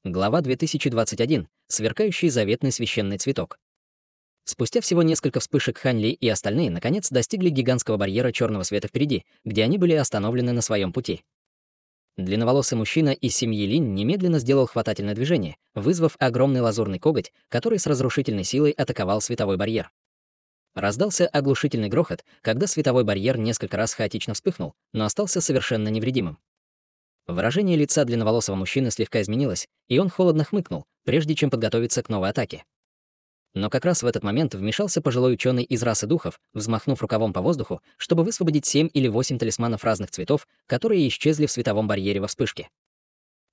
Глава 2021. Сверкающий заветный священный цветок. Спустя всего несколько вспышек Хань Ли и остальные наконец достигли гигантского барьера черного света впереди, где они были остановлены на своем пути. Длинноволосый мужчина из семьи Линь немедленно сделал хватательное движение, вызвав огромный лазурный коготь, который с разрушительной силой атаковал световой барьер. Раздался оглушительный грохот, когда световой барьер несколько раз хаотично вспыхнул, но остался совершенно невредимым. Выражение лица длинноволосого мужчины слегка изменилось, и он холодно хмыкнул, прежде чем подготовиться к новой атаке. Но как раз в этот момент вмешался пожилой ученый из расы духов, взмахнув рукавом по воздуху, чтобы высвободить 7 или 8 талисманов разных цветов, которые исчезли в световом барьере во вспышке.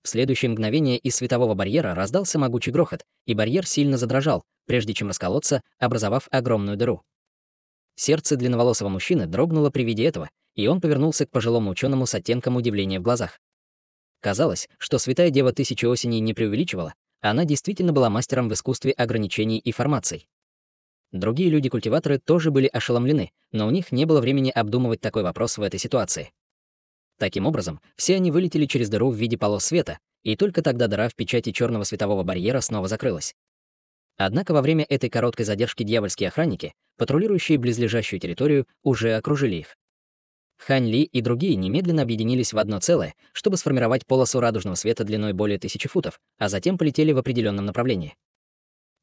В следующее мгновение из светового барьера раздался могучий грохот, и барьер сильно задрожал, прежде чем расколоться, образовав огромную дыру. Сердце длинноволосого мужчины дрогнуло при виде этого, и он повернулся к пожилому ученому с оттенком удивления в глазах. Казалось, что святая дева Тысячи Осеней не преувеличивала, она действительно была мастером в искусстве ограничений и формаций. Другие люди-культиваторы тоже были ошеломлены, но у них не было времени обдумывать такой вопрос в этой ситуации. Таким образом, все они вылетели через дыру в виде полос света, и только тогда дыра в печати черного светового барьера снова закрылась. Однако во время этой короткой задержки дьявольские охранники, патрулирующие близлежащую территорию, уже окружили их. Хань Ли и другие немедленно объединились в одно целое, чтобы сформировать полосу радужного света длиной более 1000 футов, а затем полетели в определенном направлении.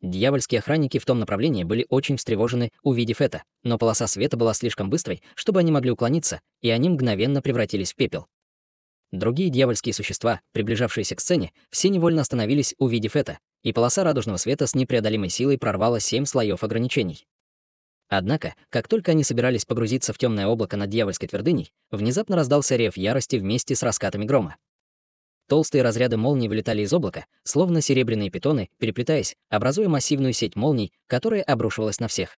Дьявольские охранники в том направлении были очень встревожены, увидев это, но полоса света была слишком быстрой, чтобы они могли уклониться, и они мгновенно превратились в пепел. Другие дьявольские существа, приближавшиеся к сцене, все невольно остановились, увидев это, и полоса радужного света с непреодолимой силой прорвала 7 слоев ограничений. Однако, как только они собирались погрузиться в темное облако над дьявольской твердыней, внезапно раздался рев ярости вместе с раскатами грома. Толстые разряды молний вылетали из облака, словно серебряные питоны, переплетаясь, образуя массивную сеть молний, которая обрушивалась на всех.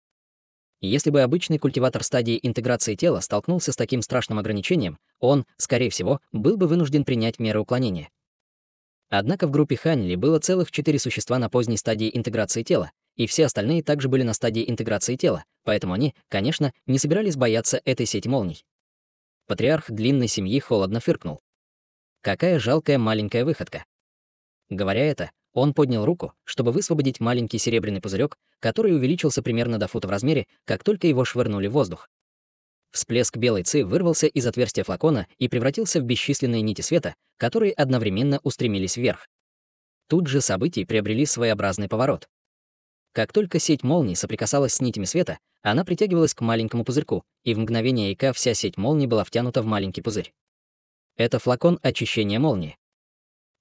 Если бы обычный культиватор стадии интеграции тела столкнулся с таким страшным ограничением, он, скорее всего, был бы вынужден принять меры уклонения. Однако в группе Хань Ли было целых 4 существа на поздней стадии интеграции тела, и все остальные также были на стадии интеграции тела, поэтому они, конечно, не собирались бояться этой сети молний. Патриарх длинной семьи холодно фыркнул. Какая жалкая маленькая выходка. Говоря это, он поднял руку, чтобы высвободить маленький серебряный пузырек, который увеличился примерно до фута в размере, как только его швырнули в воздух. Всплеск белой ци вырвался из отверстия флакона и превратился в бесчисленные нити света, которые одновременно устремились вверх. Тут же события приобрели своеобразный поворот. Как только сеть молний соприкасалась с нитями света, она притягивалась к маленькому пузырьку, и в мгновение ока вся сеть молний была втянута в маленький пузырь. Это флакон очищения молнии.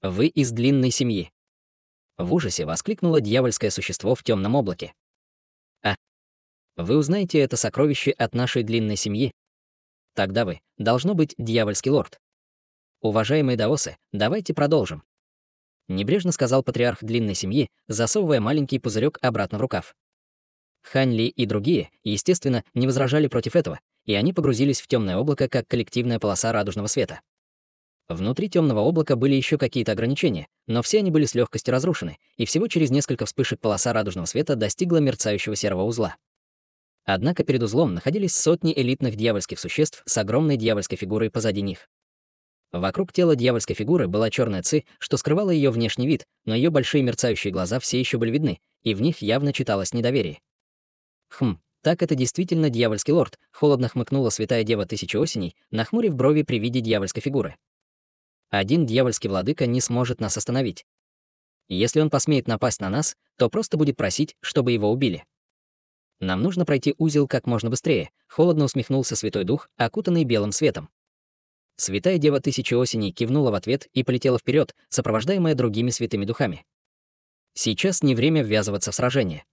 Вы из длинной семьи. В ужасе воскликнуло дьявольское существо в темном облаке. А, вы узнаете это сокровище от нашей длинной семьи? Тогда вы, должно быть, дьявольский лорд. Уважаемые даосы, давайте продолжим. Небрежно сказал патриарх длинной семьи, засовывая маленький пузырек обратно в рукав. Хань Ли и другие, естественно, не возражали против этого, и они погрузились в темное облако как коллективная полоса радужного света. Внутри темного облака были еще какие-то ограничения, но все они были с легкостью разрушены, и всего через несколько вспышек полоса радужного света достигла мерцающего серого узла. Однако перед узлом находились сотни элитных дьявольских существ с огромной дьявольской фигурой позади них. Вокруг тела дьявольской фигуры была черная ци, что скрывала ее внешний вид, но ее большие мерцающие глаза все еще были видны, и в них явно читалось недоверие. Так это действительно дьявольский лорд, холодно хмыкнула святая дева Тысячи Осеней, нахмурив брови при виде дьявольской фигуры. Один дьявольский владыка не сможет нас остановить. Если он посмеет напасть на нас, то просто будет просить, чтобы его убили. Нам нужно пройти узел как можно быстрее, холодно усмехнулся Святой Дух, окутанный белым светом. Святая дева Тысячи Осеней кивнула в ответ и полетела вперед, сопровождаемая другими святыми духами. Сейчас не время ввязываться в сражение.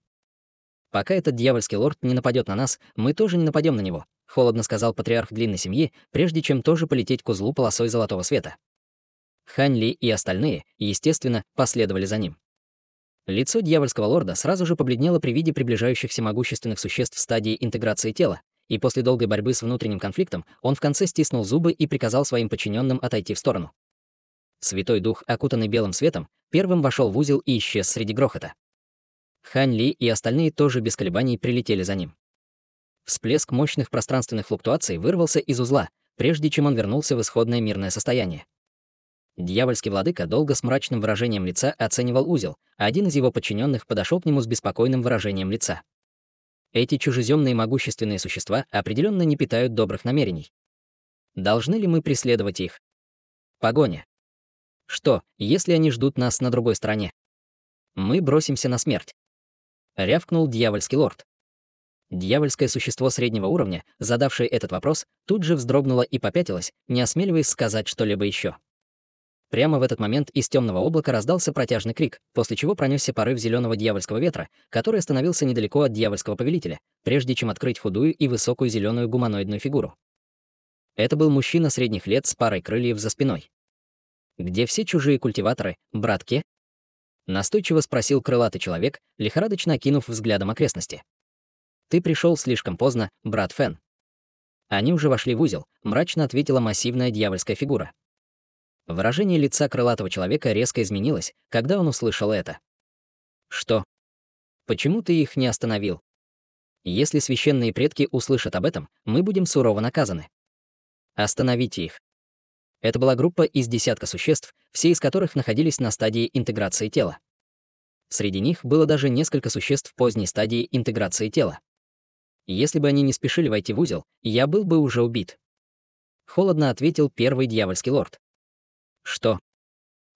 Пока этот дьявольский лорд не нападет на нас, мы тоже не нападем на него, холодно сказал патриарх длинной семьи, прежде чем тоже полететь к узлу полосой золотого света. Хань Ли и остальные, естественно, последовали за ним. Лицо дьявольского лорда сразу же побледнело при виде приближающихся могущественных существ в стадии интеграции тела, и после долгой борьбы с внутренним конфликтом он в конце стиснул зубы и приказал своим подчиненным отойти в сторону. Святой Дух, окутанный белым светом, первым вошел в узел и исчез среди грохота. Хань Ли и остальные тоже без колебаний прилетели за ним. Всплеск мощных пространственных флуктуаций вырвался из узла, прежде чем он вернулся в исходное мирное состояние. Дьявольский владыка долго с мрачным выражением лица оценивал узел, а один из его подчиненных подошел к нему с беспокойным выражением лица. Эти чужеземные могущественные существа определенно не питают добрых намерений. Должны ли мы преследовать их? Погоня. Что, если они ждут нас на другой стороне? Мы бросимся на смерть. Рявкнул дьявольский лорд. Дьявольское существо среднего уровня, задавшее этот вопрос, тут же вздрогнуло и попятилось, не осмеливаясь сказать что-либо еще. Прямо в этот момент из темного облака раздался протяжный крик, после чего пронесся порыв зеленого дьявольского ветра, который остановился недалеко от дьявольского повелителя, прежде чем открыть худую и высокую зеленую гуманоидную фигуру. Это был мужчина средних лет с парой крыльев за спиной. «Где все чужие культиваторы, братки?» Настойчиво спросил крылатый человек, лихорадочно окинув взглядом окрестности. «Ты пришел слишком поздно, брат Фен». Они уже вошли в узел, мрачно ответила массивная дьявольская фигура. Выражение лица крылатого человека резко изменилось, когда он услышал это. «Что? Почему ты их не остановил? Если священные предки услышат об этом, мы будем сурово наказаны. Остановите их». Это была группа из десятка существ, все из которых находились на стадии интеграции тела. Среди них было даже несколько существ в поздней стадии интеграции тела. Если бы они не спешили войти в узел, я был бы уже убит. Холодно ответил первый дьявольский лорд. Что?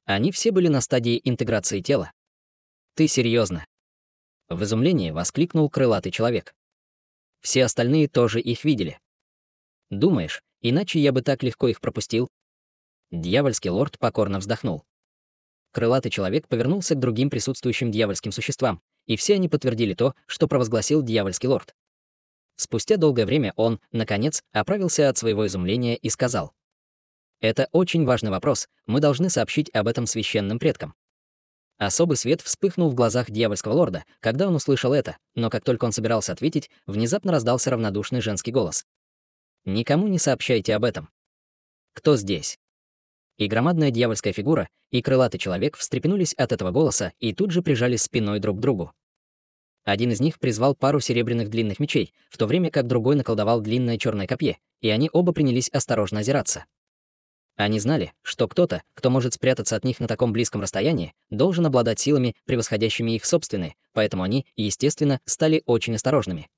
Они все были на стадии интеграции тела? Ты серьезно? В изумлении воскликнул крылатый человек. Все остальные тоже их видели. Думаешь, иначе я бы так легко их пропустил? Дьявольский лорд покорно вздохнул. Крылатый человек повернулся к другим присутствующим дьявольским существам, и все они подтвердили то, что провозгласил дьявольский лорд. Спустя долгое время он, наконец, оправился от своего изумления и сказал: «Это очень важный вопрос, мы должны сообщить об этом священным предкам». Особый свет вспыхнул в глазах дьявольского лорда, когда он услышал это, но как только он собирался ответить, внезапно раздался равнодушный женский голос. «Никому не сообщайте об этом». «Кто здесь?» И громадная дьявольская фигура, и крылатый человек встрепенулись от этого голоса и тут же прижались спиной друг к другу. Один из них призвал пару серебряных длинных мечей, в то время как другой наколдовал длинное черное копье, и они оба принялись осторожно озираться. Они знали, что кто-то, кто может спрятаться от них на таком близком расстоянии, должен обладать силами, превосходящими их собственные, поэтому они, естественно, стали очень осторожными.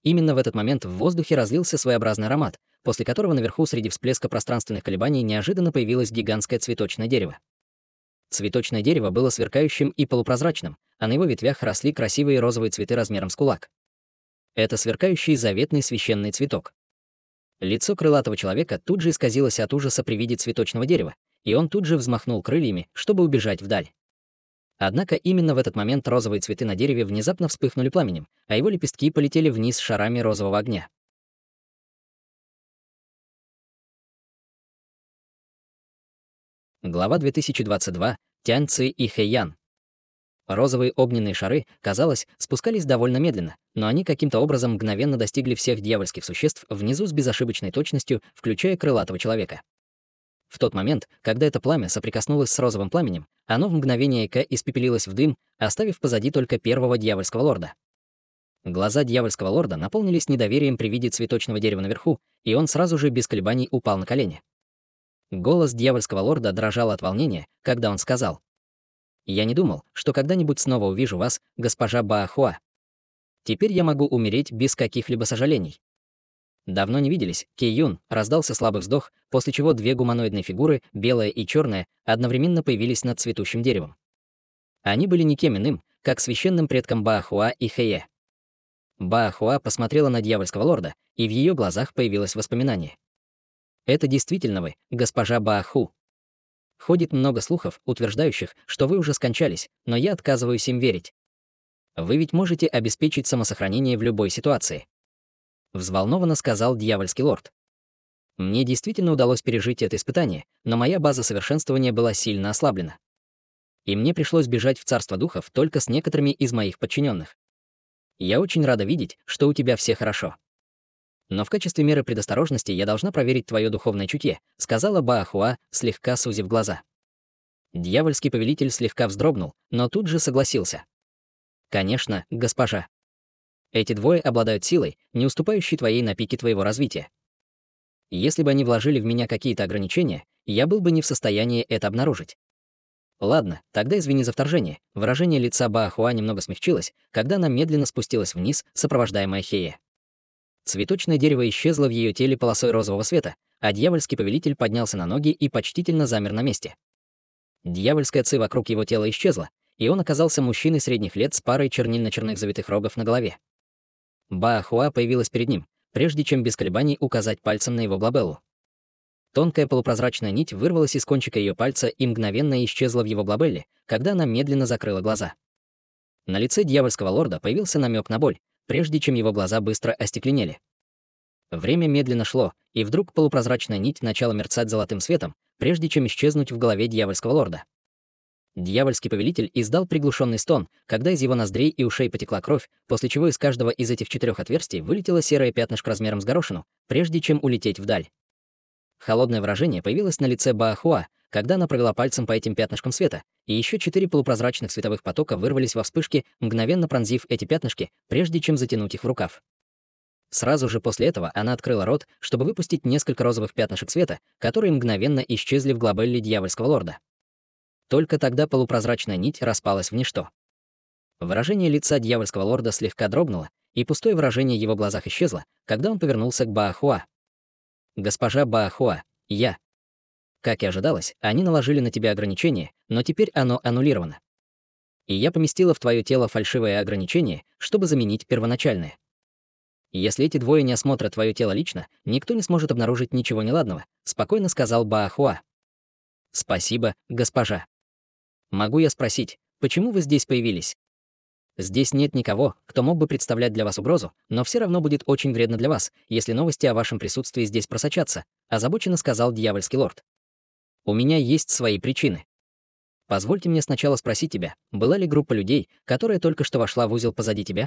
Именно в этот момент в воздухе разлился своеобразный аромат, после которого наверху среди всплеска пространственных колебаний неожиданно появилось гигантское цветочное дерево. Цветочное дерево было сверкающим и полупрозрачным, а на его ветвях росли красивые розовые цветы размером с кулак. Это сверкающий заветный священный цветок. Лицо крылатого человека тут же исказилось от ужаса при виде цветочного дерева, и он тут же взмахнул крыльями, чтобы убежать вдаль. Однако именно в этот момент розовые цветы на дереве внезапно вспыхнули пламенем, а его лепестки полетели вниз шарами розового огня. Глава 2022. Тяньци и Хэйян. Розовые огненные шары, казалось, спускались довольно медленно, но они каким-то образом мгновенно достигли всех дьявольских существ внизу с безошибочной точностью, включая крылатого человека. В тот момент, когда это пламя соприкоснулось с розовым пламенем, оно в мгновение ока испепелилось в дым, оставив позади только первого дьявольского лорда. Глаза дьявольского лорда наполнились недоверием при виде цветочного дерева наверху, и он сразу же без колебаний упал на колени. Голос дьявольского лорда дрожал от волнения, когда он сказал: «Я не думал, что когда-нибудь снова увижу вас, госпожа Баахуа. Теперь я могу умереть без каких-либо сожалений». «Давно не виделись, Кей-Юн», раздался слабый вздох, после чего две гуманоидные фигуры, белая и черная, одновременно появились над цветущим деревом. Они были никем иным, как священным предком Баахуа и Хэе. Баахуа посмотрела на дьявольского лорда, и в ее глазах появилось воспоминание. «Это действительно вы, госпожа Бааху. Ходит много слухов, утверждающих, что вы уже скончались, но я отказываюсь им верить. Вы ведь можете обеспечить самосохранение в любой ситуации», — взволнованно сказал дьявольский лорд. «Мне действительно удалось пережить это испытание, но моя база совершенствования была сильно ослаблена. И мне пришлось бежать в царство духов только с некоторыми из моих подчиненных. Я очень рада видеть, что у тебя все хорошо. Но в качестве меры предосторожности я должна проверить твое духовное чутье», — сказала Баахуа, слегка сузив глаза. Дьявольский повелитель слегка вздрогнул, но тут же согласился. «Конечно, госпожа. Эти двое обладают силой, не уступающей твоей на пике твоего развития. Если бы они вложили в меня какие-то ограничения, я был бы не в состоянии это обнаружить. Ладно, тогда извини за вторжение. Выражение лица Баахуа немного смягчилось, когда она медленно спустилась вниз, сопровождаемая Хея. Цветочное дерево исчезло в ее теле полосой розового света, а дьявольский повелитель поднялся на ноги и почтительно замер на месте. Дьявольская ци вокруг его тела исчезла, и он оказался мужчиной средних лет с парой чернильно-черных завитых рогов на голове. Баахуа появилась перед ним, прежде чем без колебаний указать пальцем на его глабеллу. Тонкая полупрозрачная нить вырвалась из кончика ее пальца и мгновенно исчезла в его глабелле, когда она медленно закрыла глаза. На лице дьявольского лорда появился намек на боль, прежде чем его глаза быстро остекленели. Время медленно шло, и вдруг полупрозрачная нить начала мерцать золотым светом, прежде чем исчезнуть в голове дьявольского лорда. Дьявольский повелитель издал приглушенный стон, когда из его ноздрей и ушей потекла кровь, после чего из каждого из этих 4 отверстий вылетело серое пятнышко размером с горошину, прежде чем улететь вдаль. Холодное выражение появилось на лице Баахуа, когда она провела пальцем по этим пятнышкам света, и еще 4 полупрозрачных световых потока вырвались во вспышке, мгновенно пронзив эти пятнышки, прежде чем затянуть их в рукав. Сразу же после этого она открыла рот, чтобы выпустить несколько розовых пятнышек света, которые мгновенно исчезли в глобелле дьявольского лорда. Только тогда полупрозрачная нить распалась в ничто. Выражение лица дьявольского лорда слегка дрогнуло, и пустое выражение в его глазах исчезло, когда он повернулся к Баахуа. «Госпожа Баахуа, я». Как и ожидалось, они наложили на тебя ограничение, но теперь оно аннулировано. И я поместила в твое тело фальшивое ограничение, чтобы заменить первоначальное. Если эти двое не осмотрят твое тело лично, никто не сможет обнаружить ничего неладного, спокойно сказал Баахуа. Спасибо, госпожа. Могу я спросить, почему вы здесь появились? Здесь нет никого, кто мог бы представлять для вас угрозу, но все равно будет очень вредно для вас, если новости о вашем присутствии здесь просочатся, озабоченно сказал дьявольский лорд. У меня есть свои причины. Позвольте мне сначала спросить тебя, была ли группа людей, которая только что вошла в узел позади тебя?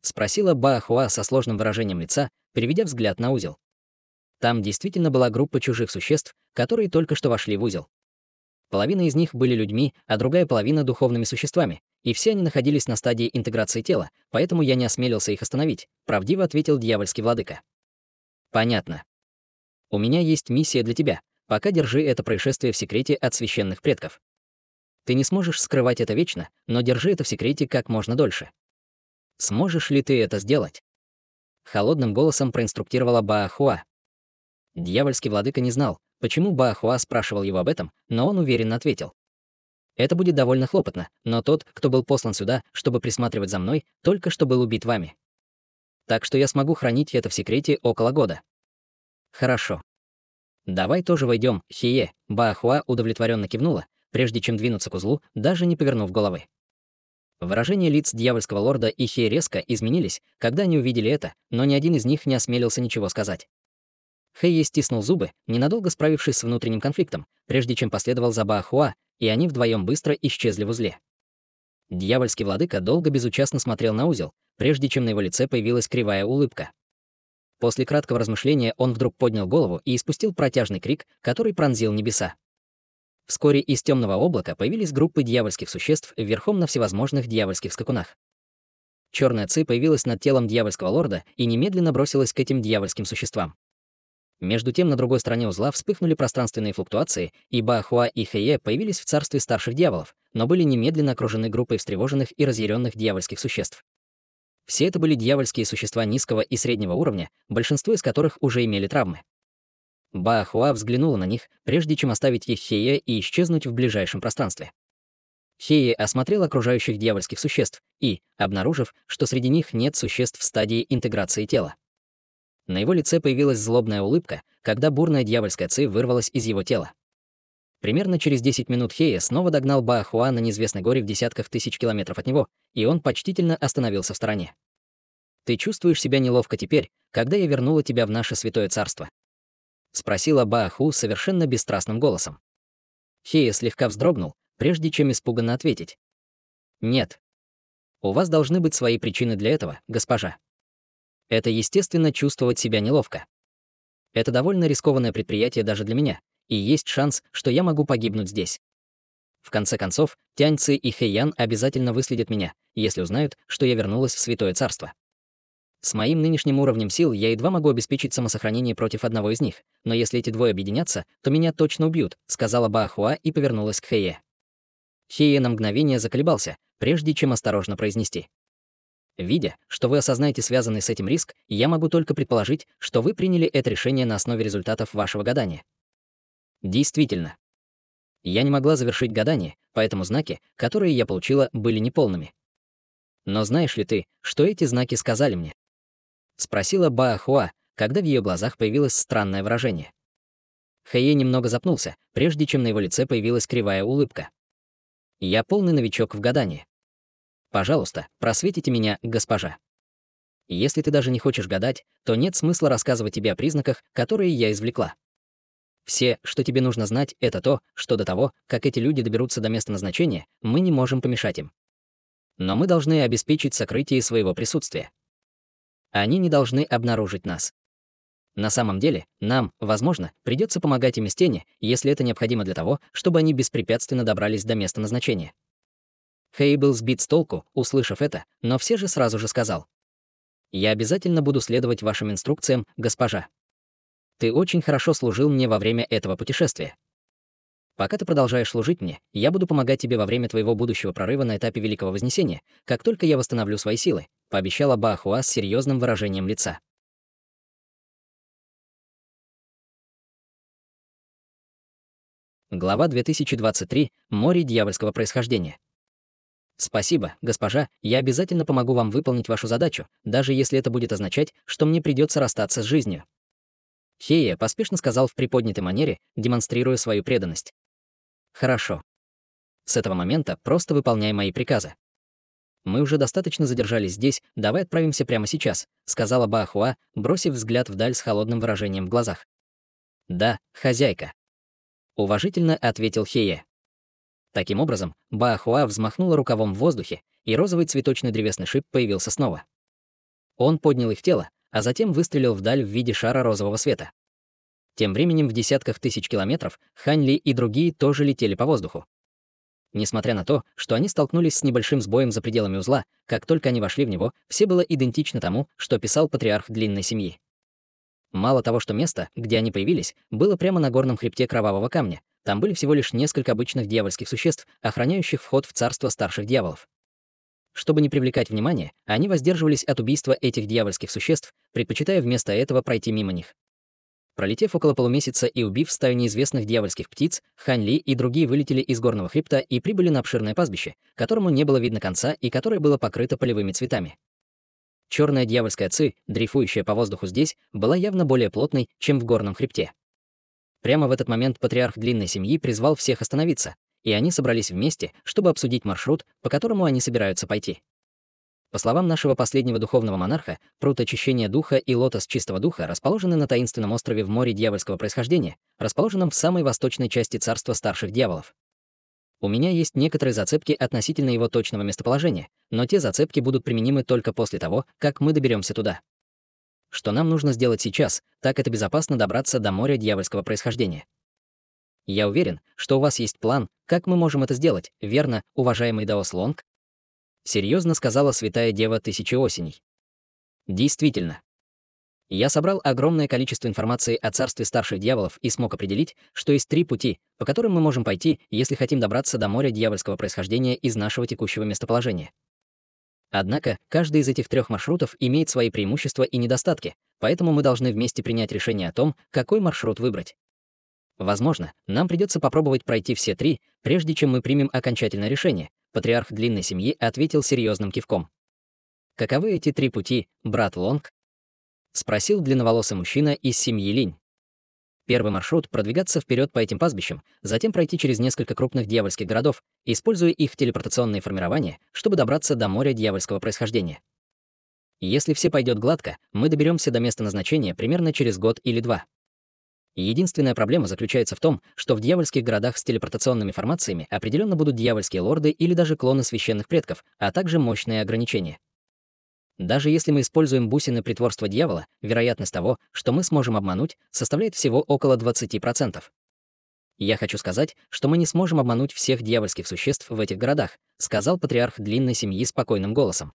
Спросила Баахуа со сложным выражением лица, переведя взгляд на узел. Там действительно была группа чужих существ, которые только что вошли в узел. Половина из них были людьми, а другая половина — духовными существами, и все они находились на стадии интеграции тела, поэтому я не осмелился их остановить, правдиво ответил дьявольский владыка. Понятно. У меня есть миссия для тебя, пока держи это происшествие в секрете от священных предков. Ты не сможешь скрывать это вечно, но держи это в секрете как можно дольше. Сможешь ли ты это сделать? Холодным голосом проинструктировала Баахуа. Дьявольский владыка не знал, почему Баахуа спрашивал его об этом, но он уверенно ответил. Это будет довольно хлопотно, но тот, кто был послан сюда, чтобы присматривать за мной, только что был убит вами. Так что я смогу хранить это в секрете около года. Хорошо. Давай тоже войдем, Хие. Баахуа удовлетворенно кивнула, прежде чем двинуться к узлу, даже не повернув головы. Выражения лиц дьявольского лорда и Хие резко изменились, когда они увидели это, но ни один из них не осмелился ничего сказать. Хэй стиснул зубы, ненадолго справившись с внутренним конфликтом, прежде чем последовал за Баахуа, и они вдвоем быстро исчезли в узле. Дьявольский владыка долго безучастно смотрел на узел, прежде чем на его лице появилась кривая улыбка. После краткого размышления он вдруг поднял голову и испустил протяжный крик, который пронзил небеса. Вскоре из темного облака появились группы дьявольских существ верхом на всевозможных дьявольских скакунах. Черная ци появилась над телом дьявольского лорда и немедленно бросилась к этим дьявольским существам. Между тем, на другой стороне узла вспыхнули пространственные флуктуации, и Баахуа и Хэе появились в царстве старших дьяволов, но были немедленно окружены группой встревоженных и разъяренных дьявольских существ. Все это были дьявольские существа низкого и среднего уровня, большинство из которых уже имели травмы. Баахуа взглянула на них, прежде чем оставить их Хее и исчезнуть в ближайшем пространстве. Хее осмотрел окружающих дьявольских существ и, обнаружив, что среди них нет существ в стадии интеграции тела. На его лице появилась злобная улыбка, когда бурная дьявольская ци вырвалась из его тела. Примерно через 10 минут Хее снова догнал Баахуа на неизвестной горе в десятках тысяч километров от него, и он почтительно остановился в стороне. «Ты чувствуешь себя неловко теперь, когда я вернула тебя в наше святое царство?» — спросила Бааху совершенно бесстрастным голосом. Хее слегка вздрогнул, прежде чем испуганно ответить. «Нет. У вас должны быть свои причины для этого, госпожа. Это естественно чувствовать себя неловко. Это довольно рискованное предприятие даже для меня, и есть шанс, что я могу погибнуть здесь. В конце концов, Тяньци и Хэйян обязательно выследят меня, если узнают, что я вернулась в Святое Царство. С моим нынешним уровнем сил я едва могу обеспечить самосохранение против одного из них, но если эти двое объединятся, то меня точно убьют», — сказала Баахуа и повернулась к Хэйе. Хэйе на мгновение заколебался, прежде чем осторожно произнести: «Видя, что вы осознаете связанный с этим риск, я могу только предположить, что вы приняли это решение на основе результатов вашего гадания». Действительно. Я не могла завершить гадание, поэтому знаки, которые я получила, были неполными. «Но знаешь ли ты, что эти знаки сказали мне?» — спросила Баахуа, когда в ее глазах появилось странное выражение. Хэйе немного запнулся, прежде чем на его лице появилась кривая улыбка. «Я полный новичок в гадании. Пожалуйста, просветите меня, госпожа. Если ты даже не хочешь гадать, то нет смысла рассказывать тебе о признаках, которые я извлекла. Все, что тебе нужно знать, это то, что до того, как эти люди доберутся до места назначения, мы не можем помешать им. Но мы должны обеспечить сокрытие своего присутствия. Они не должны обнаружить нас. На самом деле, нам, возможно, придется помогать им из тени, если это необходимо для того, чтобы они беспрепятственно добрались до места назначения». Хэй был сбит с толку, услышав это, но все же сразу же сказал: «Я обязательно буду следовать вашим инструкциям, госпожа. Ты очень хорошо служил мне во время этого путешествия. Пока ты продолжаешь служить мне, я буду помогать тебе во время твоего будущего прорыва на этапе Великого Вознесения, как только я восстановлю свои силы», — пообещала Баахуа с серьезным выражением лица. Глава 2023. Море дьявольского происхождения. «Спасибо, госпожа, я обязательно помогу вам выполнить вашу задачу, даже если это будет означать, что мне придется расстаться с жизнью». Хэйе поспешно сказал в приподнятой манере, демонстрируя свою преданность. «Хорошо. С этого момента просто выполняй мои приказы. Мы уже достаточно задержались здесь, давай отправимся прямо сейчас», — сказала Баахуа, бросив взгляд вдаль с холодным выражением в глазах. «Да, хозяйка», — уважительно ответил Хэйе. Таким образом, Баахуа взмахнула рукавом в воздухе, и розовый цветочный древесный шип появился снова. Он поднял их тело, а затем выстрелил вдаль в виде шара розового света. Тем временем в десятках тысяч километров Хань Ли и другие тоже летели по воздуху. Несмотря на то, что они столкнулись с небольшим сбоем за пределами узла, как только они вошли в него, все было идентично тому, что писал патриарх длинной семьи. Мало того, что место, где они появились, было прямо на горном хребте кровавого камня, там были всего лишь несколько обычных дьявольских существ, охраняющих вход в царство старших дьяволов. Чтобы не привлекать внимания, они воздерживались от убийства этих дьявольских существ, предпочитая вместо этого пройти мимо них. Пролетев около полумесяца и убив стаю неизвестных дьявольских птиц, Хань Ли и другие вылетели из горного хребта и прибыли на обширное пастбище, которому не было видно конца и которое было покрыто полевыми цветами. Черная дьявольская ци, дрейфующая по воздуху здесь, была явно более плотной, чем в горном хребте. Прямо в этот момент патриарх длинной семьи призвал всех остановиться, и они собрались вместе, чтобы обсудить маршрут, по которому они собираются пойти. По словам нашего последнего духовного монарха, пруд очищения духа и лотос чистого духа расположены на таинственном острове в море дьявольского происхождения, расположенном в самой восточной части царства старших дьяволов. У меня есть некоторые зацепки относительно его точного местоположения, но те зацепки будут применимы только после того, как мы доберемся туда. Что нам нужно сделать сейчас, так это безопасно добраться до моря дьявольского происхождения. Я уверен, что у вас есть план, как мы можем это сделать, верно, уважаемый Даос Лонг? Серьезно сказала святая дева Тысячи Осеней. Действительно. Я собрал огромное количество информации о царстве старших дьяволов и смог определить, что есть 3 пути, по которым мы можем пойти, если хотим добраться до моря дьявольского происхождения из нашего текущего местоположения. Однако, каждый из этих 3 маршрутов имеет свои преимущества и недостатки, поэтому мы должны вместе принять решение о том, какой маршрут выбрать. Возможно, нам придется попробовать пройти все 3, прежде чем мы примем окончательное решение, патриарх длинной семьи ответил серьезным кивком. «Каковы эти 3 пути, брат Лонг?» — спросил длинноволосый мужчина из семьи Линь. Первый маршрут — продвигаться вперед по этим пастбищам, затем пройти через несколько крупных дьявольских городов, используя их телепортационные формирования, чтобы добраться до моря дьявольского происхождения. Если все пойдет гладко, мы доберемся до места назначения примерно через год или 2. Единственная проблема заключается в том, что в дьявольских городах с телепортационными формациями определенно будут дьявольские лорды или даже клоны священных предков, а также мощные ограничения. Даже если мы используем бусины притворства дьявола, вероятность того, что мы сможем обмануть, составляет всего около 20%. «Я хочу сказать, что мы не сможем обмануть всех дьявольских существ в этих городах», сказал патриарх длинной семьи спокойным голосом.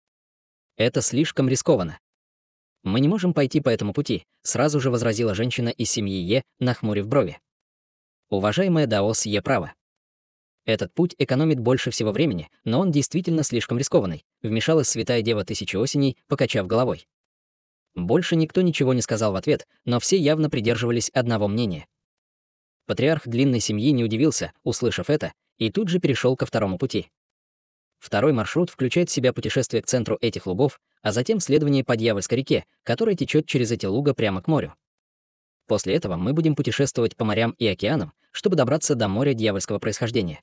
«Это слишком рискованно. «Мы не можем пойти по этому пути», — сразу же возразила женщина из семьи Е, нахмурив брови. «Уважаемая Даос Е права. Этот путь экономит больше всего времени, но он действительно слишком рискованный», — вмешалась святая дева Тысячи Осеней, покачав головой. Больше никто ничего не сказал в ответ, но все явно придерживались одного мнения. Патриарх длинной семьи не удивился, услышав это, и тут же перешел ко второму пути. Второй маршрут включает в себя путешествие к центру этих лугов, а затем следование по Дьявольской реке, которая течет через эти луга прямо к морю. После этого мы будем путешествовать по морям и океанам, чтобы добраться до моря дьявольского происхождения.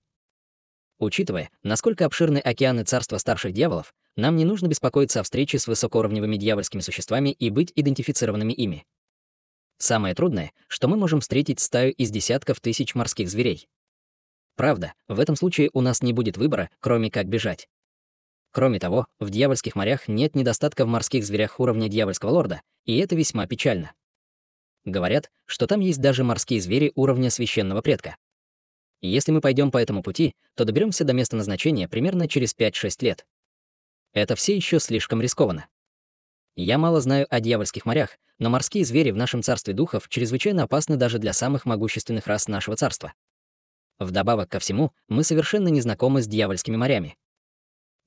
Учитывая, насколько обширны океаны царства старших дьяволов, нам не нужно беспокоиться о встрече с высокоуровневыми дьявольскими существами и быть идентифицированными ими. Самое трудное, что мы можем встретить стаю из десятков тысяч морских зверей. Правда, в этом случае у нас не будет выбора, кроме как бежать. Кроме того, в дьявольских морях нет недостатка в морских зверях уровня дьявольского лорда, и это весьма печально. Говорят, что там есть даже морские звери уровня священного предка. И если мы пойдем по этому пути, то доберемся до места назначения примерно через 5-6 лет. Это все еще слишком рискованно. Я мало знаю о дьявольских морях, но морские звери в нашем царстве духов чрезвычайно опасны даже для самых могущественных рас нашего царства. Вдобавок ко всему, мы совершенно не знакомы с дьявольскими морями.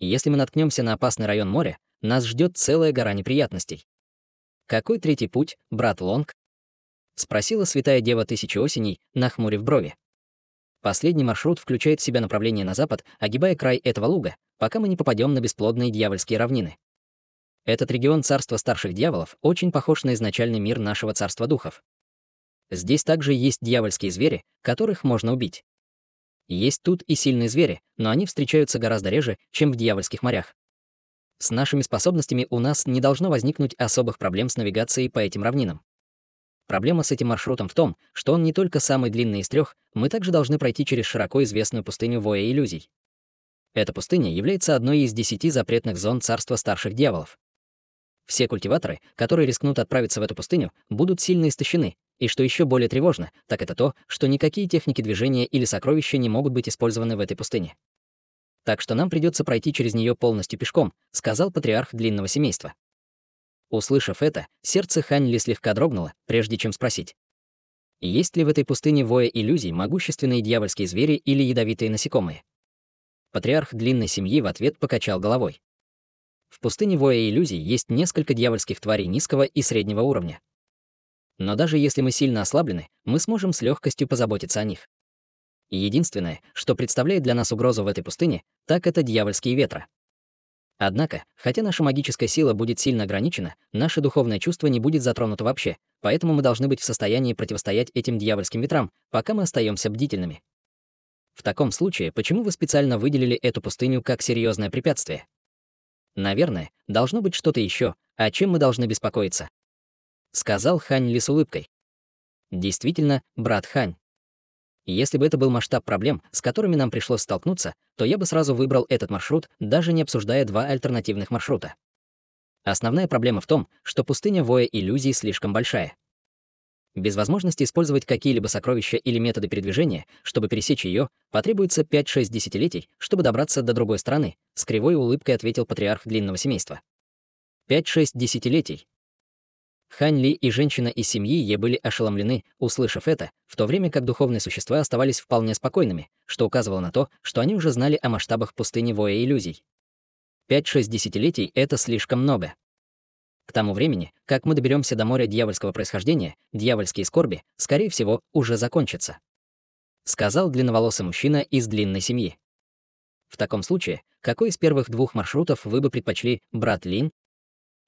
И если мы наткнемся на опасный район моря, нас ждет целая гора неприятностей. «Какой третий путь, брат Лонг?» — спросила святая дева Тысячи Осеней, нахмурив брови. «Последний маршрут включает в себя направление на запад, огибая край этого луга, пока мы не попадем на бесплодные дьявольские равнины. Этот регион царства старших дьяволов очень похож на изначальный мир нашего царства духов. Здесь также есть дьявольские звери, которых можно убить. Есть тут и сильные звери, но они встречаются гораздо реже, чем в дьявольских морях. С нашими способностями у нас не должно возникнуть особых проблем с навигацией по этим равнинам. Проблема с этим маршрутом в том, что он не только самый длинный из трех, мы также должны пройти через широко известную пустыню Воя Иллюзий. Эта пустыня является одной из 10 запретных зон царства старших дьяволов. Все культиваторы, которые рискнут отправиться в эту пустыню, будут сильно истощены, и что еще более тревожно, так это то, что никакие техники движения или сокровища не могут быть использованы в этой пустыне. Так что нам придется пройти через нее полностью пешком, сказал патриарх длинного семейства. Услышав это, сердце Хань Ли слегка дрогнуло, прежде чем спросить: есть ли в этой пустыне Воя Иллюзий могущественные дьявольские звери или ядовитые насекомые? Патриарх длинной семьи в ответ покачал головой. В пустыне Воя Иллюзий есть несколько дьявольских тварей низкого и среднего уровня. Но даже если мы сильно ослаблены, мы сможем с легкостью позаботиться о них. И единственное, что представляет для нас угрозу в этой пустыне, так это дьявольские ветра. Однако, хотя наша магическая сила будет сильно ограничена, наше духовное чувство не будет затронуто вообще, поэтому мы должны быть в состоянии противостоять этим дьявольским ветрам, пока мы остаемся бдительными. В таком случае, почему вы специально выделили эту пустыню как серьезное препятствие? Наверное, должно быть что-то еще, о чем мы должны беспокоиться, сказал Хань Ли с улыбкой. Действительно, брат Хань. Если бы это был масштаб проблем, с которыми нам пришлось столкнуться, то я бы сразу выбрал этот маршрут, даже не обсуждая два альтернативных маршрута. Основная проблема в том, что пустыня Воя Иллюзий слишком большая. Без возможности использовать какие-либо сокровища или методы передвижения, чтобы пересечь ее, потребуется 5-6 десятилетий, чтобы добраться до другой страны, с кривой улыбкой ответил патриарх длинного семейства. 5-6 десятилетий. Хань Ли и женщина из семьи Е были ошеломлены, услышав это, в то время как духовные существа оставались вполне спокойными, что указывало на то, что они уже знали о масштабах пустыни Воя Иллюзий. 5-6 десятилетий — это слишком много. К тому времени, как мы доберемся до моря дьявольского происхождения, дьявольские скорби, скорее всего, уже закончатся, сказал длинноволосый мужчина из длинной семьи. В таком случае, какой из первых двух маршрутов вы бы предпочли, брат Лин?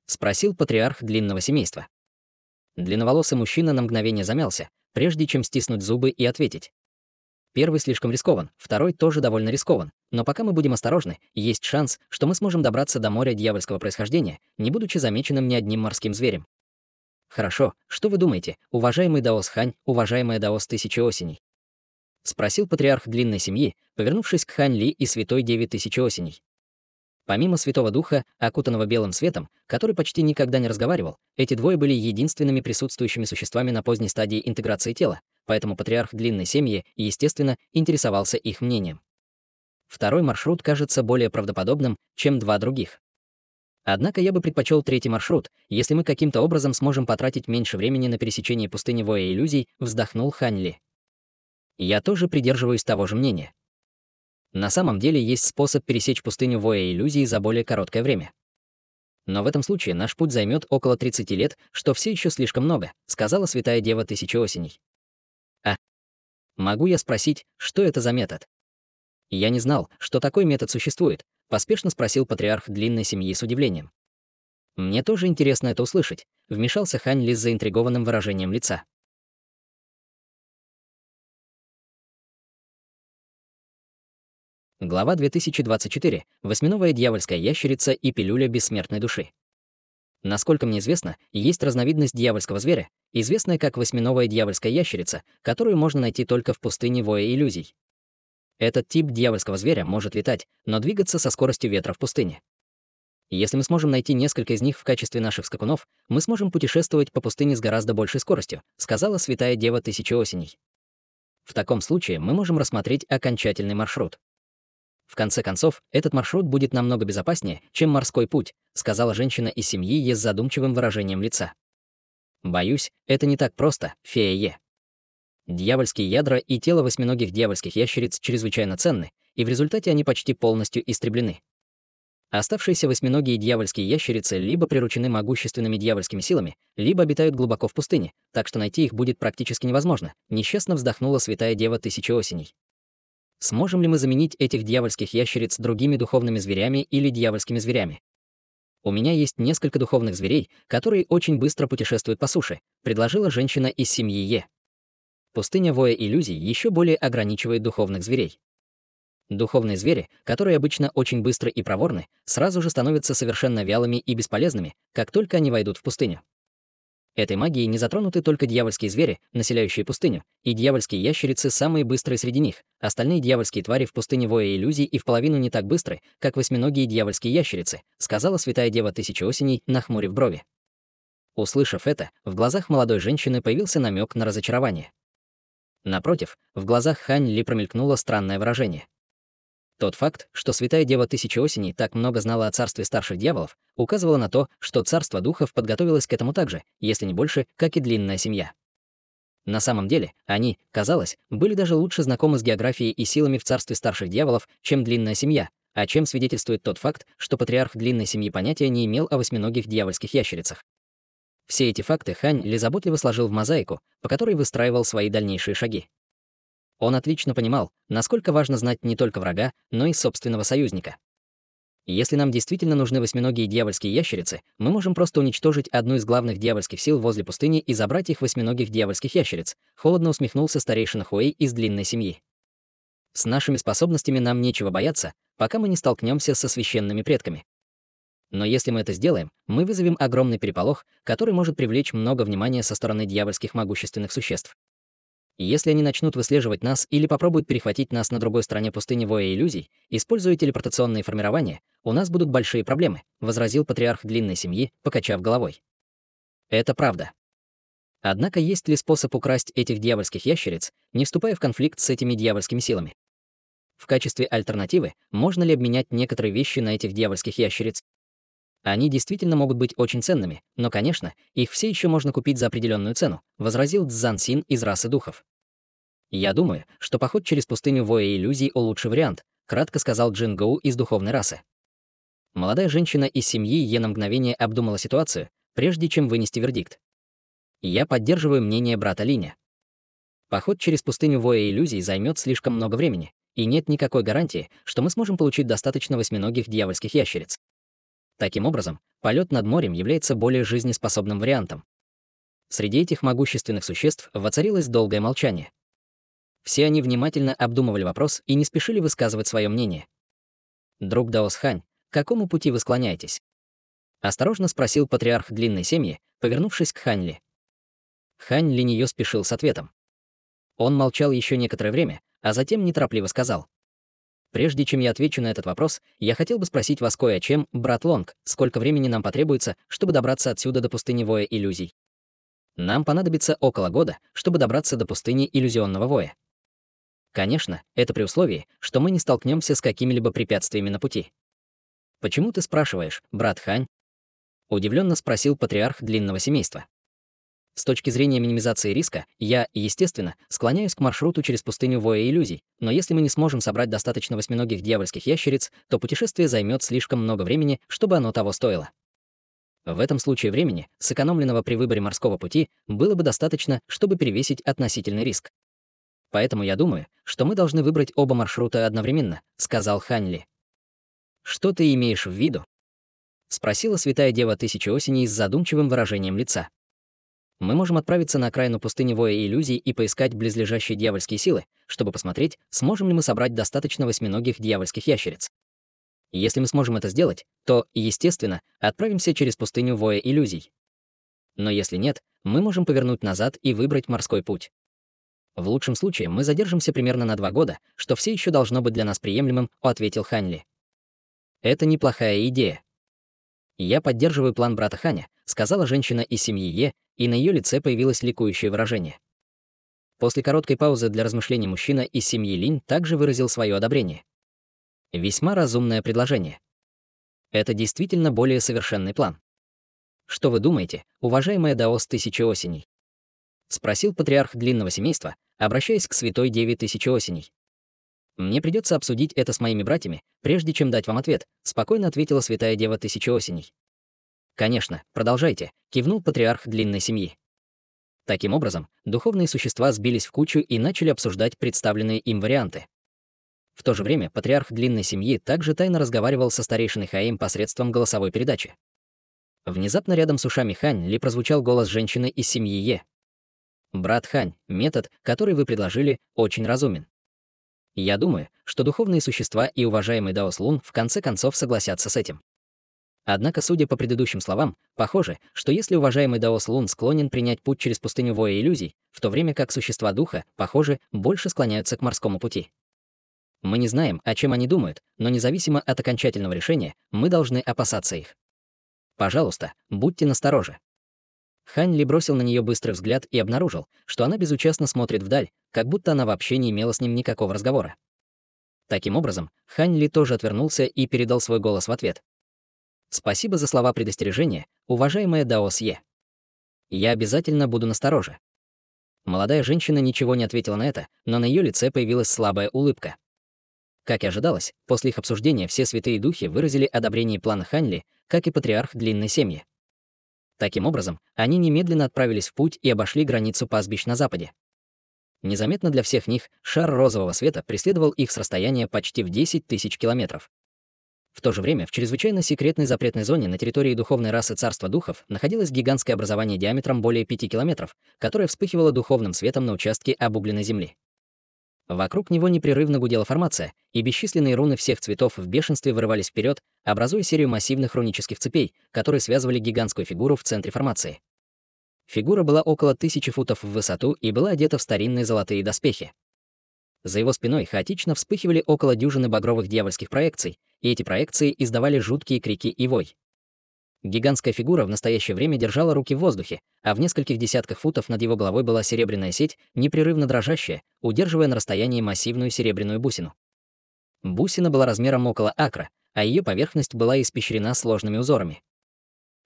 Спросил патриарх длинного семейства. Длинноволосый мужчина на мгновение замялся, прежде чем стиснуть зубы и ответить. Первый слишком рискован, второй тоже довольно рискован, но пока мы будем осторожны, есть шанс, что мы сможем добраться до моря дьявольского происхождения, не будучи замеченным ни одним морским зверем. Хорошо, что вы думаете, уважаемый Даос Хань, уважаемая Даос Тысячи Осеней? Спросил патриарх длинной семьи, повернувшись к Хань Ли и святой деве Тысячи Осеней. Помимо Святого Духа, окутанного белым светом, который почти никогда не разговаривал, эти двое были единственными присутствующими существами на поздней стадии интеграции тела, поэтому патриарх длинной семьи, естественно, интересовался их мнением. Второй маршрут кажется более правдоподобным, чем два других. Однако я бы предпочел третий маршрут, если мы каким-то образом сможем потратить меньше времени на пересечение пустыни Воя иллюзий, вздохнул Хань Ли. Я тоже придерживаюсь того же мнения. На самом деле есть способ пересечь пустыню Воя иллюзий за более короткое время. Но в этом случае наш путь займет около 30 лет, что все еще слишком много, сказала святая Дева Тысячи Осеней. А могу я спросить, что это за метод? Я не знал, что такой метод существует, поспешно спросил патриарх длинной семьи с удивлением. Мне тоже интересно это услышать, вмешался Хань Ли с заинтригованным выражением лица. Глава 2024. Восьминовая дьявольская ящерица и пилюля бессмертной души. Насколько мне известно, есть разновидность дьявольского зверя, известная как восьминовая дьявольская ящерица, которую можно найти только в пустыне Воя иллюзий. Этот тип дьявольского зверя может летать, но двигаться со скоростью ветра в пустыне. Если мы сможем найти несколько из них в качестве наших скакунов, мы сможем путешествовать по пустыне с гораздо большей скоростью, сказала святая Дева Тысячи Осеней. В таком случае мы можем рассмотреть окончательный маршрут. В конце концов, этот маршрут будет намного безопаснее, чем морской путь, сказала женщина из семьи Е с задумчивым выражением лица. Боюсь, это не так просто, фея Е. Дьявольские ядра и тело восьминогих дьявольских ящериц чрезвычайно ценны, и в результате они почти полностью истреблены. Оставшиеся восьминогие дьявольские ящерицы либо приручены могущественными дьявольскими силами, либо обитают глубоко в пустыне, так что найти их будет практически невозможно, несчастно вздохнула святая Дева Тысячи Осеней. Сможем ли мы заменить этих дьявольских ящериц другими духовными зверями или дьявольскими зверями? У меня есть несколько духовных зверей, которые очень быстро путешествуют по суше, предложила женщина из семьи Е. Пустыня Воя иллюзий еще более ограничивает духовных зверей. Духовные звери, которые обычно очень быстры и проворны, сразу же становятся совершенно вялыми и бесполезными, как только они войдут в пустыню. Этой магией не затронуты только дьявольские звери, населяющие пустыню, и дьявольские ящерицы самые быстрые среди них. Остальные дьявольские твари в пустыне Воя иллюзий и вполовину не так быстры, как восьминогие дьявольские ящерицы, сказала святая Дева Тысячи Осеней, нахмурив брови. Услышав это, в глазах молодой женщины появился намек на разочарование. Напротив, в глазах Хань Ли промелькнуло странное выражение. Тот факт, что святая Дева Тысячи Осеней так много знала о царстве старших дьяволов, указывало на то, что царство духов подготовилось к этому так же, если не больше, как и длинная семья. На самом деле, они, казалось, были даже лучше знакомы с географией и силами в царстве старших дьяволов, чем длинная семья, о чем свидетельствует тот факт, что патриарх длинной семьи понятия не имел о восьминогих дьявольских ящерицах. Все эти факты Хань Ли заботливо сложил в мозаику, по которой выстраивал свои дальнейшие шаги. Он отлично понимал, насколько важно знать не только врага, но и собственного союзника. Если нам действительно нужны восьминогие дьявольские ящерицы, мы можем просто уничтожить одну из главных дьявольских сил возле пустыни и забрать их восьминогих дьявольских ящериц, холодно усмехнулся старейшина Хуэй из длинной семьи. С нашими способностями нам нечего бояться, пока мы не столкнемся со священными предками. Но если мы это сделаем, мы вызовем огромный переполох, который может привлечь много внимания со стороны дьявольских могущественных существ. И если они начнут выслеживать нас или попробуют перехватить нас на другой стороне пустыни Воя иллюзий, используя телепортационные формирования, у нас будут большие проблемы, возразил патриарх длинной семьи, покачав головой. Это правда. Однако есть ли способ украсть этих дьявольских ящериц, не вступая в конфликт с этими дьявольскими силами? В качестве альтернативы можно ли обменять некоторые вещи на этих дьявольских ящериц? Они действительно могут быть очень ценными, но, конечно, их все еще можно купить за определенную цену, возразил Цзан Син из расы духов. Я думаю, что поход через пустыню Воя иллюзий — лучший вариант, кратко сказал Джин Гоу из духовной расы. Молодая женщина из семьи Е на мгновение обдумала ситуацию, прежде чем вынести вердикт. Я поддерживаю мнение брата Линя. Поход через пустыню Воя иллюзий займет слишком много времени, и нет никакой гарантии, что мы сможем получить достаточно восьминогих дьявольских ящериц. Таким образом, полет над морем является более жизнеспособным вариантом. Среди этих могущественных существ воцарилось долгое молчание. Все они внимательно обдумывали вопрос и не спешили высказывать свое мнение. «Друг Даос Хань, к какому пути вы склоняетесь?» — осторожно спросил патриарх длинной семьи, повернувшись к Хань Ли. Хань Ли не спешил с ответом. Он молчал еще некоторое время, а затем неторопливо сказал: «Прежде чем я отвечу на этот вопрос, я хотел бы спросить вас кое о чем, брат Лонг, сколько времени нам потребуется, чтобы добраться отсюда до пустыни Воя иллюзий?» «Нам понадобится около года, чтобы добраться до пустыни иллюзионного Воя». «Конечно, это при условии, что мы не столкнемся с какими-либо препятствиями на пути». «Почему ты спрашиваешь, брат Хань?» Удивленно спросил патриарх длинного семейства. С точки зрения минимизации риска, я, естественно, склоняюсь к маршруту через пустыню Воя иллюзий, но если мы не сможем собрать достаточно восьминогих дьявольских ящериц, то путешествие займет слишком много времени, чтобы оно того стоило. В этом случае времени, сэкономленного при выборе морского пути, было бы достаточно, чтобы перевесить относительный риск. Поэтому я думаю, что мы должны выбрать оба маршрута одновременно, сказал Хань Ли. Что ты имеешь в виду? Спросила святая дева Тысячи Осеней с задумчивым выражением лица. Мы можем отправиться на окраину пустыни Воя иллюзий и поискать близлежащие дьявольские силы, чтобы посмотреть, сможем ли мы собрать достаточно восьминогих дьявольских ящериц. Если мы сможем это сделать, то, естественно, отправимся через пустыню Воя иллюзий. Но если нет, мы можем повернуть назад и выбрать морской путь. В лучшем случае мы задержимся примерно на 2 года, что все еще должно быть для нас приемлемым, ответил Хань Ли. Это неплохая идея. Я поддерживаю план брата Ханя, сказала женщина из семьи Е, и на ее лице появилось ликующее выражение. После короткой паузы для размышлений мужчина из семьи Линь также выразил свое одобрение. Весьма разумное предложение. Это действительно более совершенный план. Что вы думаете, уважаемая Даос Тысячи Осеней? Спросил патриарх длинного семейства, обращаясь к святой деве Тысячи Осеней. Мне придется обсудить это с моими братьями, прежде чем дать вам ответ, спокойно ответила святая дева Тысячи Осеней. Конечно, продолжайте, кивнул патриарх длинной семьи. Таким образом, духовные существа сбились в кучу и начали обсуждать представленные им варианты. В то же время патриарх длинной семьи также тайно разговаривал со старейшиной Хаим посредством голосовой передачи. Внезапно рядом с ушами Хань Ли прозвучал голос женщины из семьи Е. «Брат Хань, метод, который вы предложили, очень разумен. Я думаю, что духовные существа и уважаемый Даос Лун в конце концов согласятся с этим. Однако, судя по предыдущим словам, похоже, что если уважаемый Даос Лун склонен принять путь через пустыню Воя иллюзий, в то время как существа духа, похоже, больше склоняются к морскому пути. Мы не знаем, о чем они думают, но независимо от окончательного решения, мы должны опасаться их. Пожалуйста, будьте настороже». Хань Ли бросил на нее быстрый взгляд и обнаружил, что она безучастно смотрит вдаль, как будто она вообще не имела с ним никакого разговора. Таким образом, Хань Ли тоже отвернулся и передал свой голос в ответ. «Спасибо за слова предостережения, уважаемая Даос Е. Я обязательно буду настороже». Молодая женщина ничего не ответила на это, но на ее лице появилась слабая улыбка. Как и ожидалось, после их обсуждения все святые духи выразили одобрение плана Хань Ли, как и патриарх длинной семьи. Таким образом, они немедленно отправились в путь и обошли границу пастбищ на западе. Незаметно для всех них шар розового света преследовал их с расстояния почти в 10 тысяч километров. В то же время в чрезвычайно секретной запретной зоне на территории духовной расы Царства Духов находилось гигантское образование диаметром более 5 километров, которое вспыхивало духовным светом на участке обугленной земли. Вокруг него непрерывно гудела формация, и бесчисленные руны всех цветов в бешенстве вырывались вперед, образуя серию массивных рунических цепей, которые связывали гигантскую фигуру в центре формации. Фигура была около 1000 футов в высоту и была одета в старинные золотые доспехи. За его спиной хаотично вспыхивали около дюжины багровых дьявольских проекций, и эти проекции издавали жуткие крики и вой. Гигантская фигура в настоящее время держала руки в воздухе, а в нескольких десятках футов над его головой была серебряная сеть, непрерывно дрожащая, удерживая на расстоянии массивную серебряную бусину. Бусина была размером около акра, а ее поверхность была испещрена сложными узорами.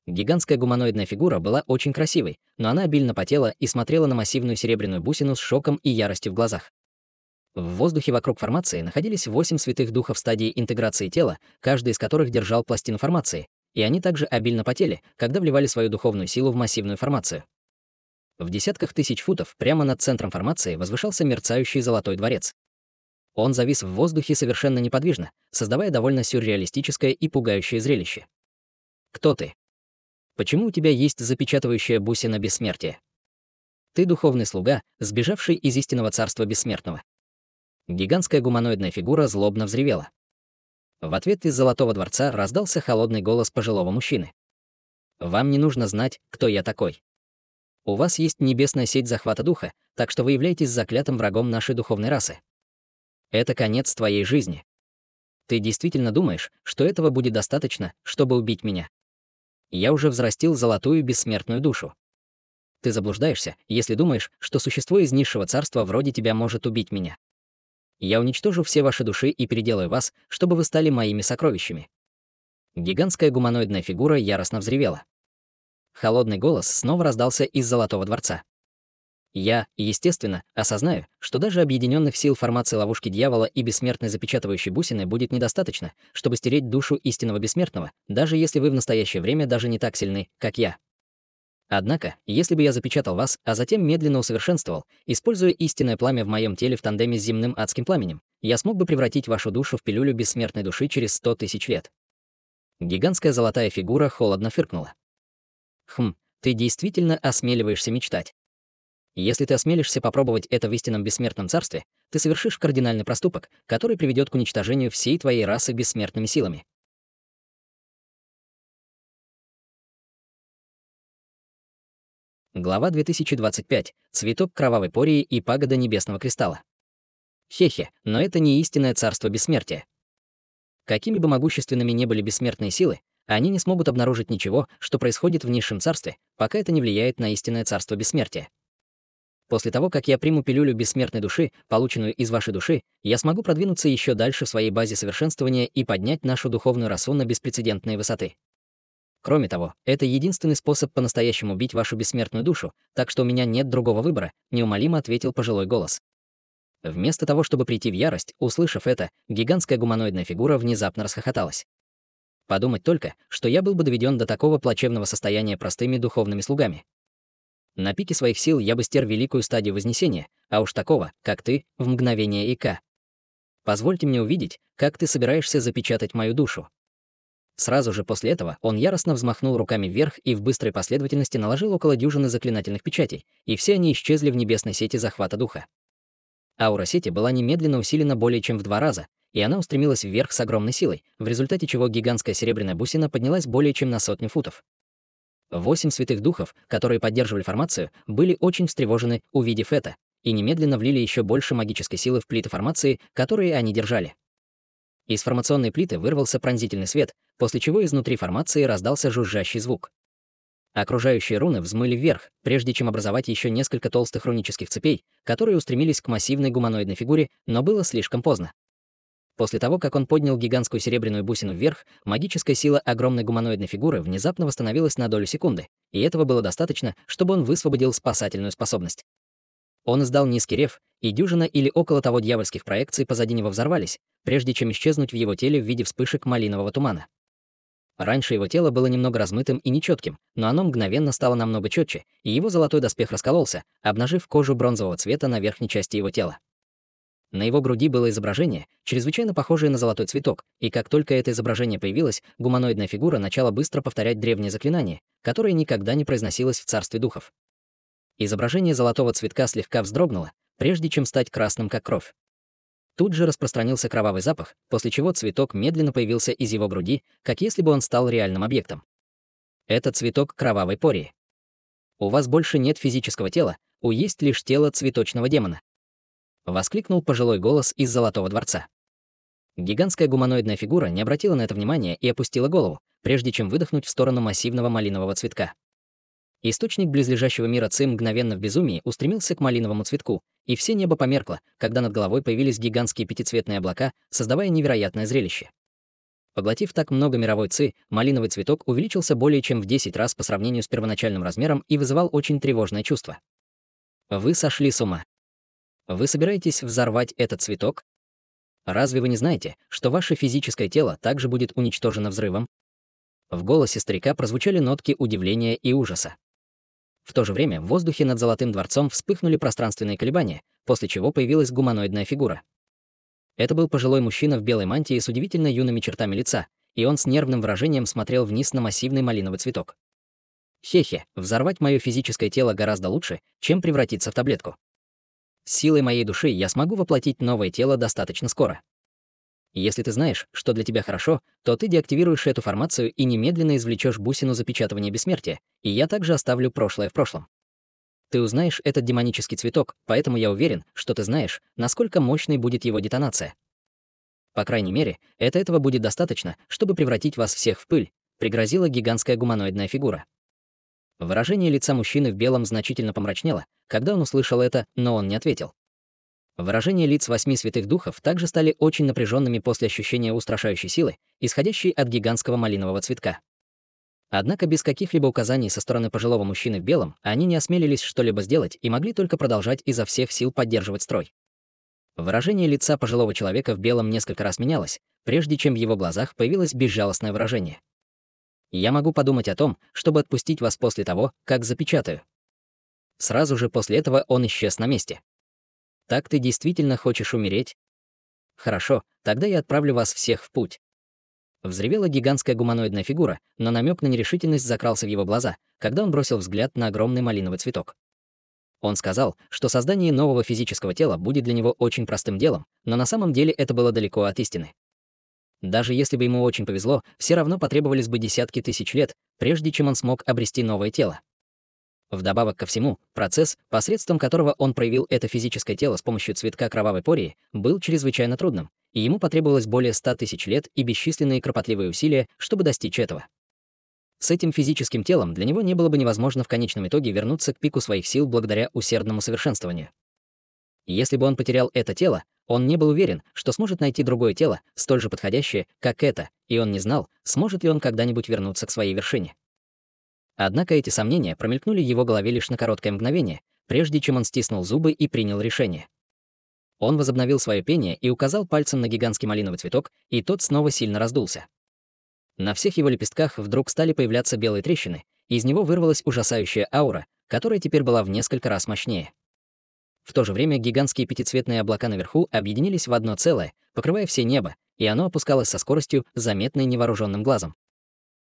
Гигантская гуманоидная фигура была очень красивой, но она обильно потела и смотрела на массивную серебряную бусину с шоком и яростью в глазах. В воздухе вокруг формации находились 8 святых духов стадии интеграции тела, каждый из которых держал пластину формации, и они также обильно потели, когда вливали свою духовную силу в массивную формацию. В десятках тысяч футов прямо над центром формации возвышался мерцающий золотой дворец. Он завис в воздухе совершенно неподвижно, создавая довольно сюрреалистическое и пугающее зрелище. Кто ты? Почему у тебя есть запечатывающая бусина бессмертия? Ты духовный слуга, сбежавший из истинного царства бессмертного. Гигантская гуманоидная фигура злобно взревела. В ответ из Золотого дворца раздался холодный голос пожилого мужчины. «Вам не нужно знать, кто я такой. У вас есть небесная сеть захвата духа, так что вы являетесь заклятым врагом нашей духовной расы. Это конец твоей жизни. Ты действительно думаешь, что этого будет достаточно, чтобы убить меня? Я уже взрастил золотую бессмертную душу. Ты заблуждаешься, если думаешь, что существо из низшего царства вроде тебя может убить меня. Я уничтожу все ваши души и переделаю вас, чтобы вы стали моими сокровищами». Гигантская гуманоидная фигура яростно взревела. Холодный голос снова раздался из Золотого дворца. Я, естественно, осознаю, что даже объединенных сил формации ловушки дьявола и бессмертной запечатывающей бусины будет недостаточно, чтобы стереть душу истинного бессмертного, даже если вы в настоящее время даже не так сильны, как я. Однако, если бы я запечатал вас, а затем медленно усовершенствовал, используя истинное пламя в моем теле в тандеме с земным адским пламенем, я смог бы превратить вашу душу в пилюлю бессмертной души через 100 тысяч лет. Гигантская золотая фигура холодно фыркнула. Ты действительно осмеливаешься мечтать. Если ты осмелишься попробовать это в истинном бессмертном царстве, ты совершишь кардинальный проступок, который приведет к уничтожению всей твоей расы бессмертными силами. Глава 2025. Цветок кровавой пории и пагода небесного кристалла. Хе-хе, но это не истинное царство бессмертия. Какими бы могущественными ни были бессмертные силы, они не смогут обнаружить ничего, что происходит в низшем царстве, пока это не влияет на истинное царство бессмертия. После того, как я приму пилюлю бессмертной души, полученную из вашей души, я смогу продвинуться еще дальше в своей базе совершенствования и поднять нашу духовную расу на беспрецедентные высоты. Кроме того, это единственный способ по-настоящему убить вашу бессмертную душу, так что у меня нет другого выбора, неумолимо ответил пожилой голос. Вместо того, чтобы прийти в ярость, услышав это, гигантская гуманоидная фигура внезапно расхохоталась. Подумать только, что я был бы доведен до такого плачевного состояния простыми духовными слугами. На пике своих сил я бы стер великую стадию Вознесения, а уж такого, как ты, в мгновение ика. Позвольте мне увидеть, как ты собираешься запечатать мою душу. Сразу же после этого он яростно взмахнул руками вверх и в быстрой последовательности наложил около дюжины заклинательных печатей, и все они исчезли в небесной сети захвата духа. Аура сети была немедленно усилена более чем в 2 раза, и она устремилась вверх с огромной силой, в результате чего гигантская серебряная бусина поднялась более чем на 100 футов. 8 святых духов, которые поддерживали формацию, были очень встревожены, увидев это, и немедленно влили еще больше магической силы в плиты формации, которые они держали. Из формационной плиты вырвался пронзительный свет, после чего изнутри формации раздался жужжащий звук. Окружающие руны взмыли вверх, прежде чем образовать еще несколько толстых рунических цепей, которые устремились к массивной гуманоидной фигуре, но было слишком поздно. После того, как он поднял гигантскую серебряную бусину вверх, магическая сила огромной гуманоидной фигуры внезапно восстановилась на долю секунды, и этого было достаточно, чтобы он высвободил спасательную способность. Он издал низкий рев, и дюжина или около того дьявольских проекций позади него взорвались, прежде чем исчезнуть в его теле в виде вспышек малинового тумана. Раньше его тело было немного размытым и нечетким, но оно мгновенно стало намного четче, и его золотой доспех раскололся, обнажив кожу бронзового цвета на верхней части его тела. На его груди было изображение, чрезвычайно похожее на золотой цветок, и как только это изображение появилось, гуманоидная фигура начала быстро повторять древнее заклинание, которое никогда не произносилось в царстве духов. Изображение золотого цветка слегка вздрогнуло, прежде чем стать красным, как кровь. Тут же распространился кровавый запах, после чего цветок медленно появился из его груди, как если бы он стал реальным объектом. Это цветок кровавой пории. У вас больше нет физического тела, есть лишь тело цветочного демона. Воскликнул пожилой голос из Золотого дворца. Гигантская гуманоидная фигура не обратила на это внимания и опустила голову, прежде чем выдохнуть в сторону массивного малинового цветка. Источник близлежащего мира Ци мгновенно в безумии устремился к малиновому цветку, и все небо померкло, когда над головой появились гигантские пятицветные облака, создавая невероятное зрелище. Поглотив так много мировой Ци, малиновый цветок увеличился более чем в 10 раз по сравнению с первоначальным размером и вызывал очень тревожное чувство. Вы сошли с ума. Вы собираетесь взорвать этот цветок? Разве вы не знаете, что ваше физическое тело также будет уничтожено взрывом? В голосе старика прозвучали нотки удивления и ужаса. В то же время в воздухе над Золотым дворцом вспыхнули пространственные колебания, после чего появилась гуманоидная фигура. Это был пожилой мужчина в белой мантии с удивительно юными чертами лица, и он с нервным выражением смотрел вниз на массивный малиновый цветок. Хе-хе, взорвать мое физическое тело гораздо лучше, чем превратиться в таблетку. С силой моей души я смогу воплотить новое тело достаточно скоро. Если ты знаешь, что для тебя хорошо, то ты деактивируешь эту формацию и немедленно извлечешь бусину запечатывания бессмертия, и я также оставлю прошлое в прошлом. Ты узнаешь этот демонический цветок, поэтому я уверен, что ты знаешь, насколько мощной будет его детонация. По крайней мере, этого будет достаточно, чтобы превратить вас всех в пыль, пригрозила гигантская гуманоидная фигура. Выражение лица мужчины в белом значительно помрачнело, когда он услышал это, но он не ответил. Выражения лиц 8 святых духов также стали очень напряженными после ощущения устрашающей силы, исходящей от гигантского малинового цветка. Однако без каких-либо указаний со стороны пожилого мужчины в белом они не осмелились что-либо сделать и могли только продолжать изо всех сил поддерживать строй. Выражение лица пожилого человека в белом несколько раз менялось, прежде чем в его глазах появилось безжалостное выражение. «Я могу подумать о том, чтобы отпустить вас после того, как запечатаю». Сразу же после этого он исчез на месте. «Так ты действительно хочешь умереть? Хорошо, тогда я отправлю вас всех в путь». Взревела гигантская гуманоидная фигура, но намек на нерешительность закрался в его глаза, когда он бросил взгляд на огромный малиновый цветок. Он сказал, что создание нового физического тела будет для него очень простым делом, но на самом деле это было далеко от истины. Даже если бы ему очень повезло, все равно потребовались бы десятки тысяч лет, прежде чем он смог обрести новое тело. Вдобавок ко всему, процесс, посредством которого он проявил это физическое тело с помощью цветка кровавой пории, был чрезвычайно трудным, и ему потребовалось более 100 тысяч лет и бесчисленные кропотливые усилия, чтобы достичь этого. С этим физическим телом для него не было бы невозможно в конечном итоге вернуться к пику своих сил благодаря усердному совершенствованию. Если бы он потерял это тело, он не был уверен, что сможет найти другое тело, столь же подходящее, как это, и он не знал, сможет ли он когда-нибудь вернуться к своей вершине. Однако эти сомнения промелькнули в его голове лишь на короткое мгновение, прежде чем он стиснул зубы и принял решение. Он возобновил свое пение и указал пальцем на гигантский малиновый цветок, и тот снова сильно раздулся. На всех его лепестках вдруг стали появляться белые трещины, и из него вырвалась ужасающая аура, которая теперь была в несколько раз мощнее. В то же время гигантские пятицветные облака наверху объединились в одно целое, покрывая все небо, и оно опускалось со скоростью, заметной невооруженным глазом.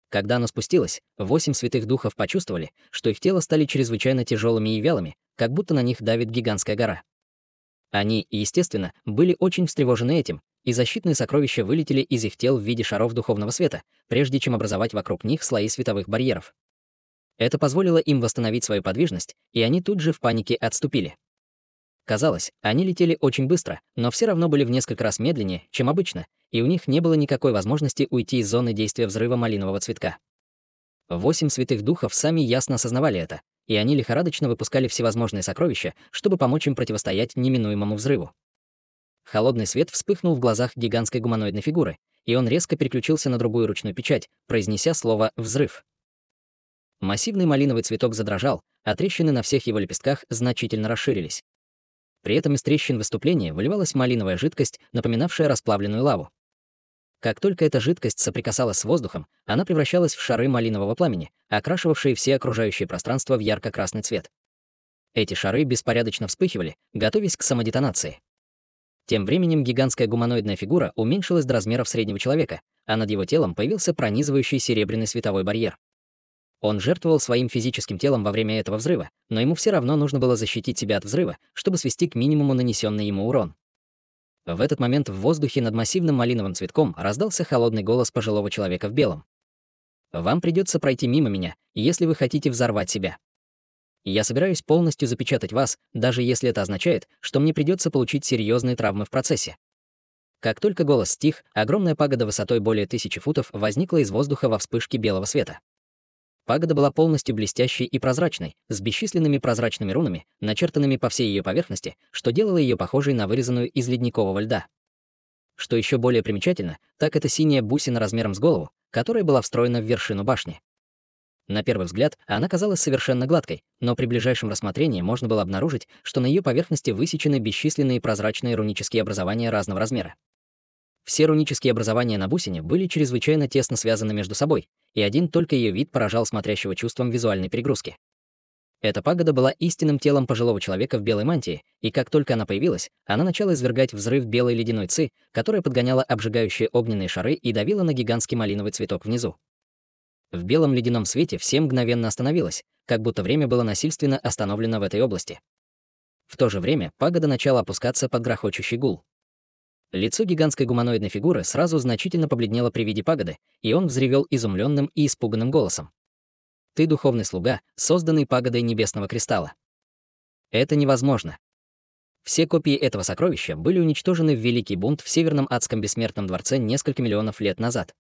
Когда оно спустилось, 8 святых духов почувствовали, что их тела стали чрезвычайно тяжелыми и вялыми, как будто на них давит гигантская гора. Они, естественно, были очень встревожены этим, и защитные сокровища вылетели из их тел в виде шаров духовного света, прежде чем образовать вокруг них слои световых барьеров. Это позволило им восстановить свою подвижность, и они тут же в панике отступили. Казалось, они летели очень быстро, но все равно были в несколько раз медленнее, чем обычно, и у них не было никакой возможности уйти из зоны действия взрыва малинового цветка. 8 святых духов сами ясно осознавали это, и они лихорадочно выпускали всевозможные сокровища, чтобы помочь им противостоять неминуемому взрыву. Холодный свет вспыхнул в глазах гигантской гуманоидной фигуры, и он резко переключился на другую ручную печать, произнеся слово «взрыв». Массивный малиновый цветок задрожал, а трещины на всех его лепестках значительно расширились. При этом из трещин выступления выливалась малиновая жидкость, напоминавшая расплавленную лаву. Как только эта жидкость соприкасалась с воздухом, она превращалась в шары малинового пламени, окрашивавшие все окружающее пространство в ярко-красный цвет. Эти шары беспорядочно вспыхивали, готовясь к самодетонации. Тем временем гигантская гуманоидная фигура уменьшилась до размеров среднего человека, а над его телом появился пронизывающий серебряный световой барьер. Он жертвовал своим физическим телом во время этого взрыва, но ему все равно нужно было защитить себя от взрыва, чтобы свести к минимуму нанесенный ему урон. В этот момент в воздухе над массивным малиновым цветком раздался холодный голос пожилого человека в белом. «Вам придется пройти мимо меня, если вы хотите взорвать себя. Я собираюсь полностью запечатать вас, даже если это означает, что мне придется получить серьезные травмы в процессе». Как только голос стих, огромная пагода высотой более 1000 футов возникла из воздуха во вспышке белого света. Пагода была полностью блестящей и прозрачной, с бесчисленными прозрачными рунами, начертанными по всей ее поверхности, что делало ее похожей на вырезанную из ледникового льда. Что еще более примечательно, так это синяя бусина размером с голову, которая была встроена в вершину башни. На первый взгляд она казалась совершенно гладкой, но при ближайшем рассмотрении можно было обнаружить, что на ее поверхности высечены бесчисленные прозрачные рунические образования разного размера. Все рунические образования на бусине были чрезвычайно тесно связаны между собой, и один только ее вид поражал смотрящего чувством визуальной перегрузки. Эта пагода была истинным телом пожилого человека в белой мантии, и как только она появилась, она начала извергать взрыв белой ледяной ци, которая подгоняла обжигающие огненные шары и давила на гигантский малиновый цветок внизу. В белом ледяном свете все мгновенно остановилось, как будто время было насильственно остановлено в этой области. В то же время пагода начала опускаться под грохочущий гул. Лицо гигантской гуманоидной фигуры сразу значительно побледнело при виде пагоды, и он взревел изумленным и испуганным голосом. «Ты духовный слуга, созданный пагодой небесного кристалла. Это невозможно. Все копии этого сокровища были уничтожены в Великий бунт в Северном адском бессмертном дворце несколько миллионов лет назад.